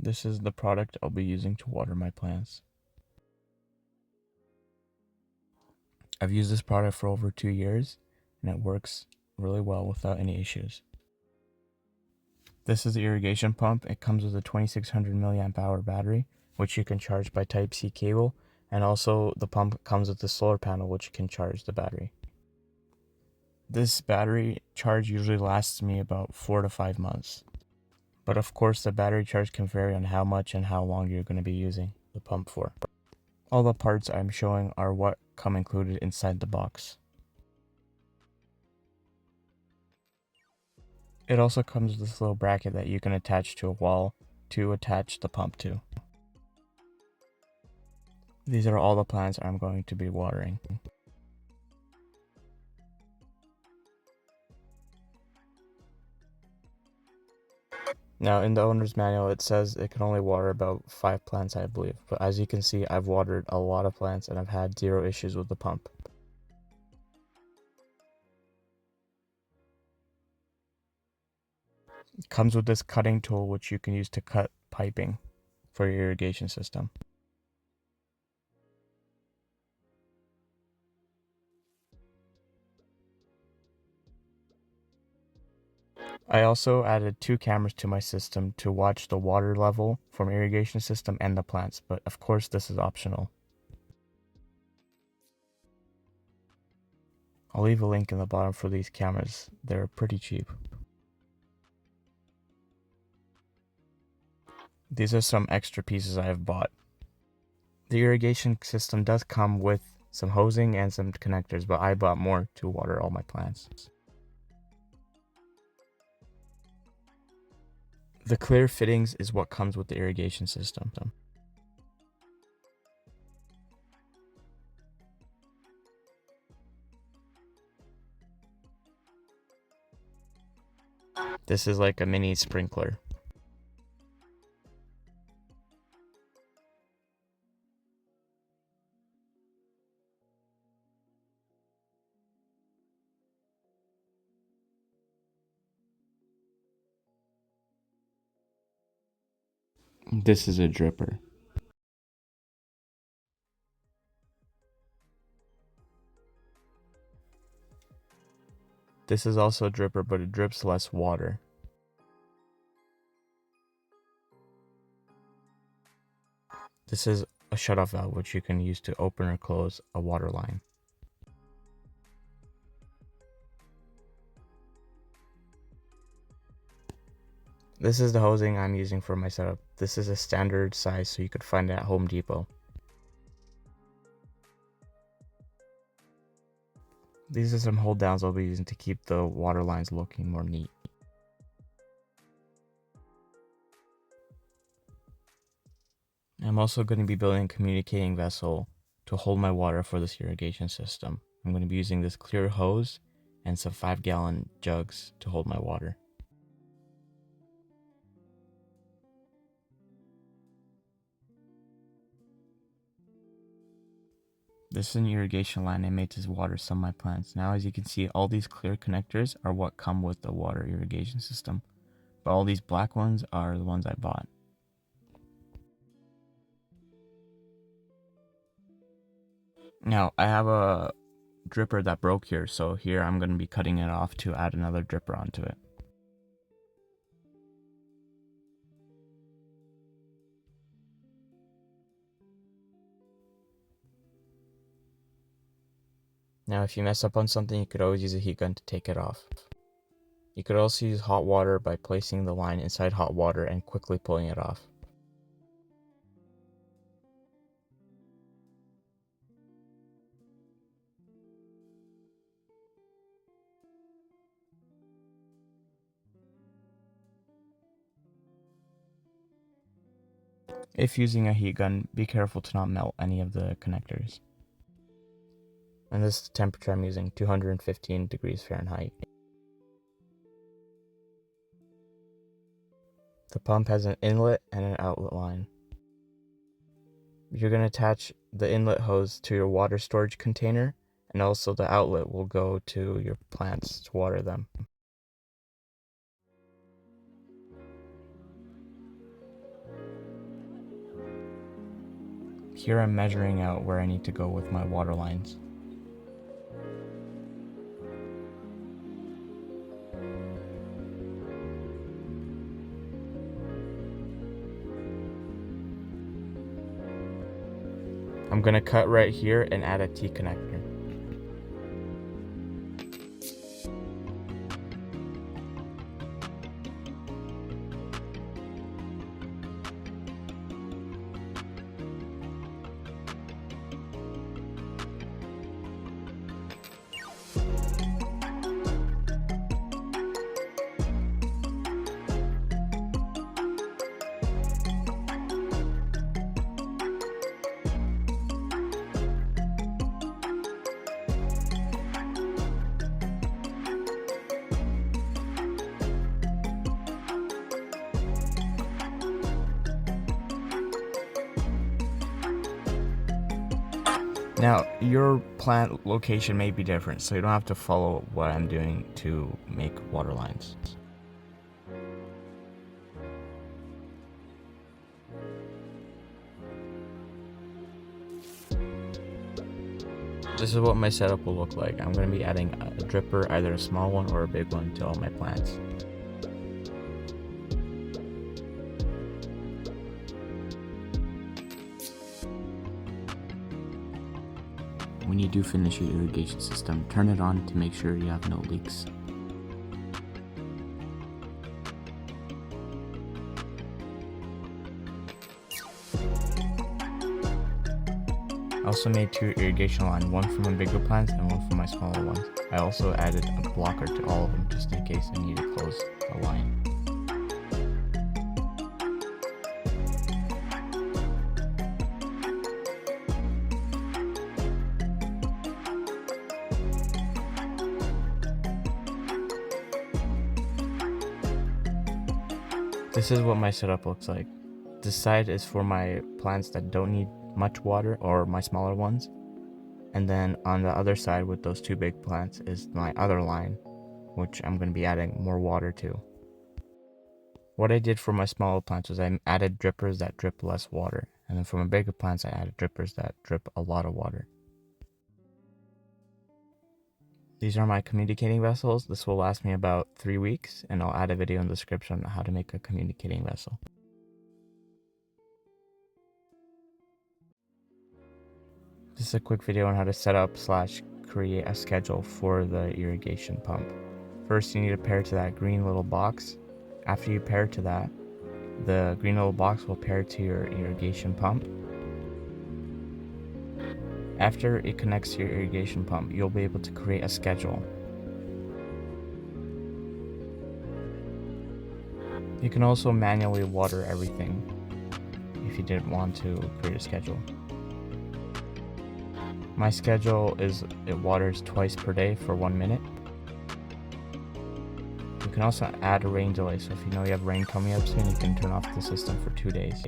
This is the product I'll be using to water my plants. I've used this product for over 2 years and it works really well without any issues. This is the irrigation pump. It comes with a 2600 milliamp hour battery, which you can charge by Type-C cable, and also the pump comes with a solar panel which can charge the battery. This battery charge usually lasts me about 4 to 5 months. But of course the battery charge can vary on how much and how long you're going to be using the pump for. All the parts I'm showing are what come included inside the box. It also comes with this little bracket that you can attach to a wall to attach the pump to. These are all the plants I'm going to be watering. Now in the owner's manual it says it can only water about 5 plants, I believe, but as you can see I've watered a lot of plants and I've had 0 issues with the pump. It comes with this cutting tool which you can use to cut piping for your irrigation system. I also added 2 cameras to my system to watch the water level from irrigation system and the plants, but of course this is optional. I'll leave a link in the bottom for these cameras. They're pretty cheap. These are some extra pieces I have bought. The irrigation system does come with some hosing and some connectors, but I bought more to water all my plants. The clear fittings is what comes with the irrigation system. This is like a mini sprinkler. This is a dripper. This is also a dripper, but it drips less water. This is a shutoff valve which you can use to open or close a water line. This is the hosing I'm using for my setup. This is a standard size, so you could find it at Home Depot. These are some hold downs I'll be using to keep the water lines looking more neat. I'm also going to be building a communicating vessel to hold my water for this irrigation system. I'm going to be using this clear hose and some 5-gallon jugs to hold my water. This is an irrigation line I made to water some of my plants. Now as you can see, all these clear connectors are what come with the water irrigation system, but all these black ones are the ones I bought. Now I have a dripper that broke here, so here I'm going to be cutting it off to add another dripper onto it. Now if you mess up on something, you could always use a heat gun to take it off. You could also use hot water by placing the line inside hot water and quickly pulling it off. If using a heat gun, be careful to not melt any of the connectors. And this is the temperature I'm using, 215 degrees Fahrenheit. The pump has an inlet and an outlet line. You're going to attach the inlet hose to your water storage container, and also the outlet will go to your plants to water them. Here I'm measuring out where I need to go with my water lines. I'm going to cut right here and add a T-connector. Now, your plant location may be different, so you don't have to follow what I'm doing to make water lines. This is what my setup will look like. I'm going to be adding a dripper, either a small one or a big one, to all my plants. When you do finish your irrigation system, turn it on to make sure you have no leaks. I also made 2 irrigation lines, one for my bigger plants and one for my smaller ones. I also added a blocker to all of them just in case I need to close a line. This is what my setup looks like. This side is for my plants that don't need much water, or my smaller ones. And then on the other side with those 2 big plants is my other line, which I'm going to be adding more water to. What I did for my smaller plants was I added drippers that drip less water. And then for my bigger plants, I added drippers that drip a lot of water. These are my communicating vessels. This will last me about 3 weeks, and I'll add a video in the description on how to make a communicating vessel. This is a quick video on how to set up / create a schedule for the irrigation pump. First, you need to pair to that green little box. After you pair to that, the green little box will pair to your irrigation pump. After it connects to your irrigation pump, you'll be able to create a schedule. You can also manually water everything if you didn't want to create a schedule. My schedule is it waters twice per day for 1 minute. You can also add a rain delay, so if you know you have rain coming up soon, you can turn off the system for 2 days.